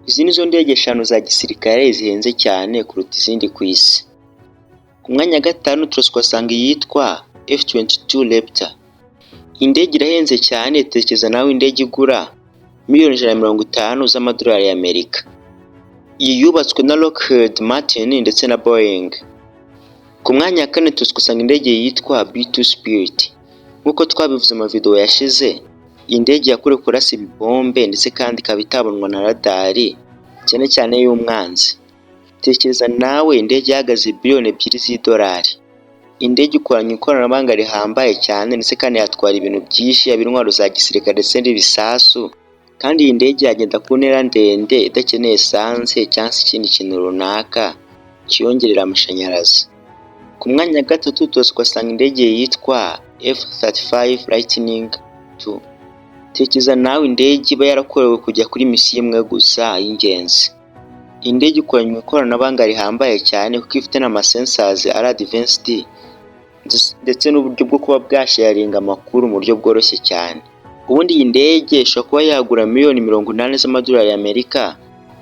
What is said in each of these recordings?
Izi nizo ndege eshanu za gisirikare zihenze cyane kuruta izindi ku isi. Ku mwanya wa gatanu turasanga iyitwa F-22 Raptor. Indege irahenze cyane, tekereza nawe indege igura miliyoni 150 z'amadolari y'Amerika. Iyi yubatswe na Lockheed Martin ndetse na Boeing. Ku mwanya wa kane turasanga indege yitwa B-2 Spirit. Nk'uko twabivuze mu video yashize, iyi ndege yakorewe kurasa ibibombe ndetse kandi ikaba itabonwa na radari cyane cyane y'umwanzi. Tekereza nawe indege ihagaze biliyoni 2 z'idolari. Indege ikoranye ikoranabuhanga rihambaye cyane ndetse kandi yatwara ibintu byinshi, intwaro za gisirikare ndetse n'ibisasu, kandi iyi ndege yagenda ku ntera ndende idakeneye esanse cyangwa se ikindi kintu runaka kiyongerera amashanyarazi. Ku mwanya wa gatatu turasanga indege yitwa F-35 Lightning II. Tekereza nawe indege iba yarakorewe kujya kuri misiyo imwe gusa y'ingenzi. Indege ikoranye ikoranabuhanga rihambaye cyane kuko ifite n'amasensors ari advanced ndetse n'uburyo bwo kuba bwasharinga amakuru mu buryo bworoshye cyane. Ubundi iyi ndege ishobora kuba yagura miliyoni 80 z'amadolari y'Amerika,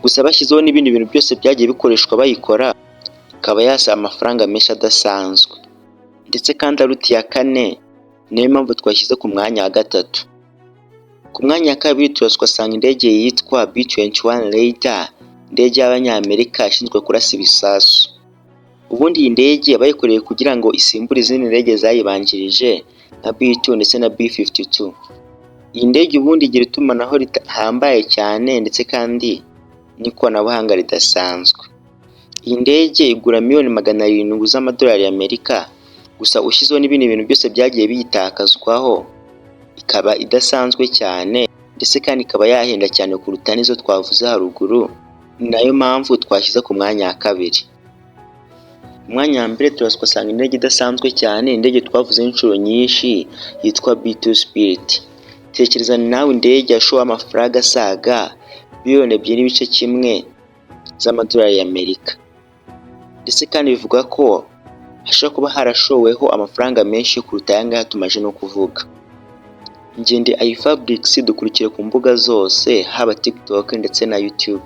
gusa bashyizeho n'ibindi bintu byose byagiye bikoreshwa bayikora, ikaba yasaba amafaranga menshi adasanzwe. Ndetse kandi aruti ya kane, niyo mpamvu twashyize ku mwanya wa gatatu. Ku mwanya wa kabiri turasanga indege yitwa B-21 Raider, indege y'Abanyamerika ishinzwe kurasa ibisasu. Ubundi iyi ndege bayikoreye kugira ngo isimbure izindi ndege zayibanjirije nka B-2 ndetse na B-52. Iyi ndege ubundi igira itumanaho rihambaye cyane ndetse kandi n'ikoranabuhanga ridasanzwe. Iyi ndege igura miliyoni 700 z'amadolari y'Amerika, gusa ushyizeho n'ibindi bintu byose byagiye biyitakazwaho, ikaba idasanzwe cyane ndetse kandi ikaba yahenda cyane kuruta nizo twavuze haruguru. Ni nayo mpamvu twashyize ku mwanya wa kabiri. Umwanya wa mbere turasanga indege idasanzwe cyane, indege twavuze inshuro nyinshi yitwa B-2 Spirit. Tekereza nawe indege yashowe amafaranga asaga biliyoni 2.1 z'amadolari y'Amerika. Ndetse kandi bivuga ko hashobora kuba harashoweho amafaranga menshi kuruta aya ngaya tumaje no kuvuga. Ngende iFabrics dukurikire ku mbuga zose, haba TikTok ndetse na YouTube.